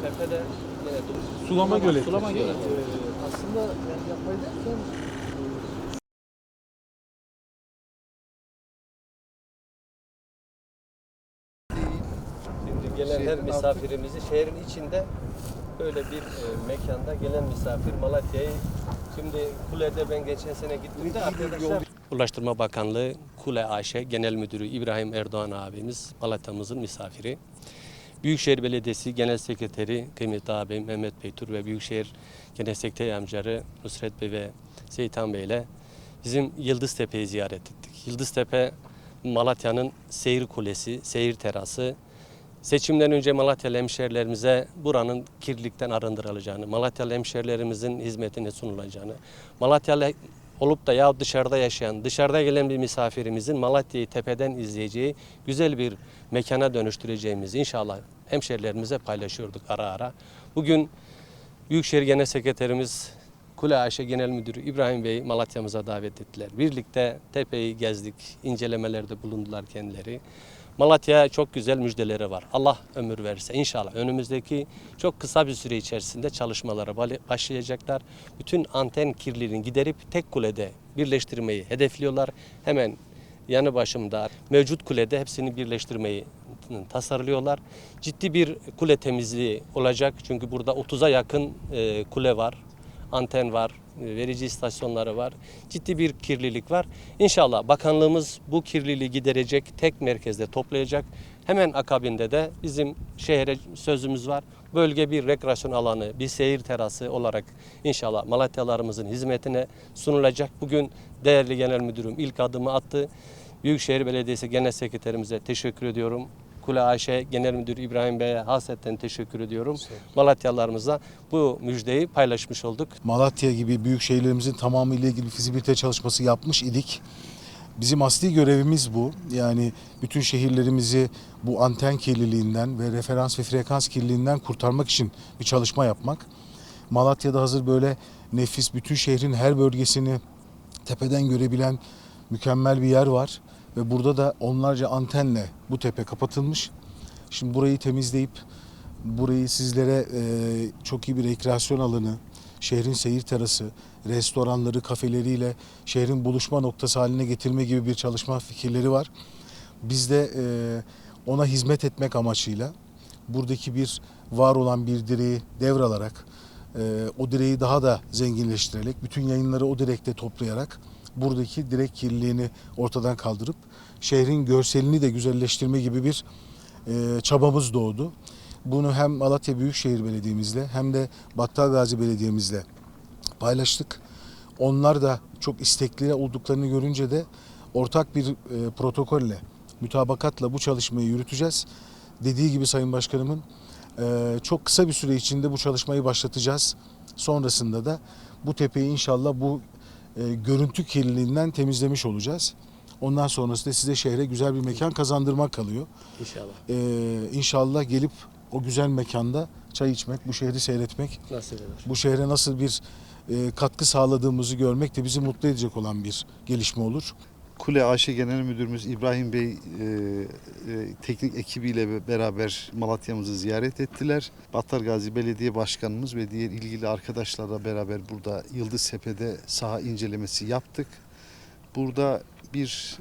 tepede Sulama göleti. Sulama göleti. Aslında yani yapmayı derken Şimdi gelen her misafirimizi şehrin içinde böyle bir mekanda gelen misafir Malatya'yı, şimdi Kule'de ben geçen sene gittim de arkadaşlar. Ulaştırma Bakanlığı Kule AŞ Genel Müdürü İbrahim Erdoğan abimiz Malatya'mızın misafiri. Büyükşehir Belediyesi Genel Sekreteri kıymetli ağabeyim Mehmet Beytur ve Büyükşehir Genel Sekreter Yardımcıları Nusret Bey ve Seyitan Bey ile bizim Yıldıztepe'yi ziyaret ettik. Yıldıztepe Malatya'nın seyir kulesi, seyir terası. Seçimden önce Malatyalı hemşehrilerimize buranın kirlilikten arındırılacağını, Malatyalı hemşehrilerimizin hizmetine sunulacağını, Malatyalı olup da ya dışarıda yaşayan, dışarıda gelen bir misafirimizin Malatya'yı tepeden izleyeceği güzel bir mekana dönüştüreceğimizi inşallah hemşehrilerimize paylaşıyorduk ara ara. Bugün Büyükşehir Genel Sekreterimiz Kule AŞ Genel Müdürü İbrahim Bey Malatya'mıza davet ettiler. Birlikte tepeyi gezdik, incelemelerde bulundular kendileri. Malatya'ya çok güzel müjdeleri var. Allah ömür verirse inşallah önümüzdeki çok kısa bir süre içerisinde çalışmalara başlayacaklar. Bütün anten kirliliğini giderip tek kulede birleştirmeyi hedefliyorlar. Hemen yanı başımda mevcut kulede hepsini birleştirmeyi tasarlıyorlar. Ciddi bir kule temizliği olacak. Çünkü burada 30'a yakın kule var, anten var, verici istasyonları var. Ciddi bir kirlilik var. İnşallah bakanlığımız bu kirliliği giderecek, tek merkezde toplayacak. Hemen akabinde de bizim şehre sözümüz var. Bölge bir rekreasyon alanı, bir seyir terası olarak inşallah Malatyalarımızın hizmetine sunulacak. Bugün değerli genel müdürüm ilk adımı attı. Büyükşehir Belediyesi Genel Sekreterimize teşekkür ediyorum. Kule AŞ Genel Müdürü İbrahim Bey'e hasretten teşekkür ediyorum. Malatyalılarımıza bu müjdeyi paylaşmış olduk. Malatya gibi büyük şehirlerimizin tamamıyla ilgili fizibilite çalışması yapmış idik. Bizim asli görevimiz bu. Yani bütün şehirlerimizi bu anten kirliliğinden ve referans ve frekans kirliliğinden kurtarmak için bir çalışma yapmak. Malatya'da hazır böyle nefis, bütün şehrin her bölgesini tepeden görebilen mükemmel bir yer var. Ve burada da onlarca antenle bu tepe kapatılmış. Şimdi burayı temizleyip burayı sizlere çok iyi bir rekreasyon alanı, şehrin seyir terası, restoranları, kafeleriyle şehrin buluşma noktası haline getirme gibi bir çalışma fikirleri var. Biz de ona hizmet etmek amacıyla buradaki bir var olan bir direği devralarak, o direği daha da zenginleştirerek, bütün yayınları o direkte toplayarak buradaki direk kirliliğini ortadan kaldırıp şehrin görselini de güzelleştirme gibi bir çabamız doğdu. Bunu hem Malatya Büyükşehir Belediye'mizle hem de Battalgazi Belediye'mizle paylaştık. Onlar da çok istekli olduklarını görünce de ortak bir protokolle, mütabakatla bu çalışmayı yürüteceğiz. Dediği gibi Sayın Başkanımın çok kısa bir süre içinde bu çalışmayı başlatacağız. Sonrasında da bu tepeyi inşallah bu görüntü kirliliğinden temizlemiş olacağız. Ondan sonrasında size şehre güzel bir mekan kazandırmak kalıyor. İnşallah. İnşallah gelip o güzel mekanda çay içmek, bu şehri seyretmek, Nasip eder. bu şehre nasıl bir katkı sağladığımızı görmek de bizi mutlu edecek olan bir gelişme olur. Kule AŞ Genel Müdürümüz İbrahim Bey teknik ekibiyle beraber Malatya'mızı ziyaret ettiler. Battalgazi Belediye Başkanımız ve diğer ilgili arkadaşlarla beraber burada Yıldıztepe'de saha incelemesi yaptık. Burada bir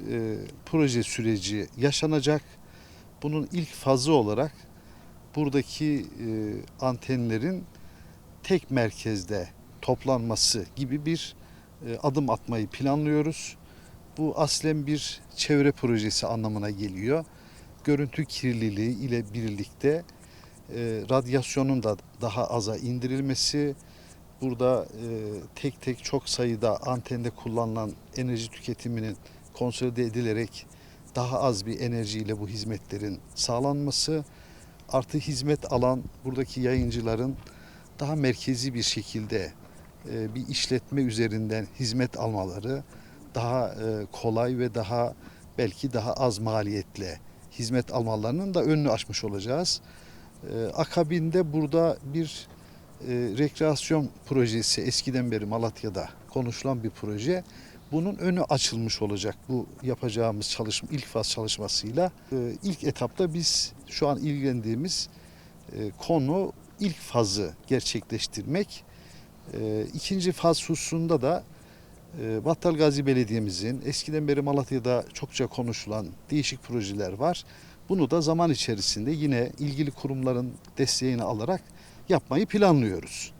proje süreci yaşanacak. Bunun ilk fazı olarak buradaki antenlerin tek merkezde toplanması gibi bir adım atmayı planlıyoruz. Bu aslen bir çevre projesi anlamına geliyor. Görüntü kirliliği ile birlikte radyasyonun da daha aza indirilmesi, burada tek tek çok sayıda antende kullanılan enerji tüketiminin konsolide edilerek daha az bir enerjiyle bu hizmetlerin sağlanması, artı hizmet alan buradaki yayıncıların daha merkezi bir şekilde bir işletme üzerinden hizmet almaları, daha kolay ve daha belki daha az maliyetle hizmet almalarının da önünü açmış olacağız. Akabinde burada bir rekreasyon projesi eskiden beri Malatya'da konuşulan bir proje. Bunun önü açılmış olacak bu yapacağımız çalışma, ilk faz çalışmasıyla. İlk etapta biz şu an ilgilendiğimiz konu ilk fazı gerçekleştirmek. İkinci faz hususunda da Battalgazi Belediye'mizin eskiden beri Malatya'da çokça konuşulan değişik projeler var. Bunu da zaman içerisinde yine ilgili kurumların desteğini alarak yapmayı planlıyoruz.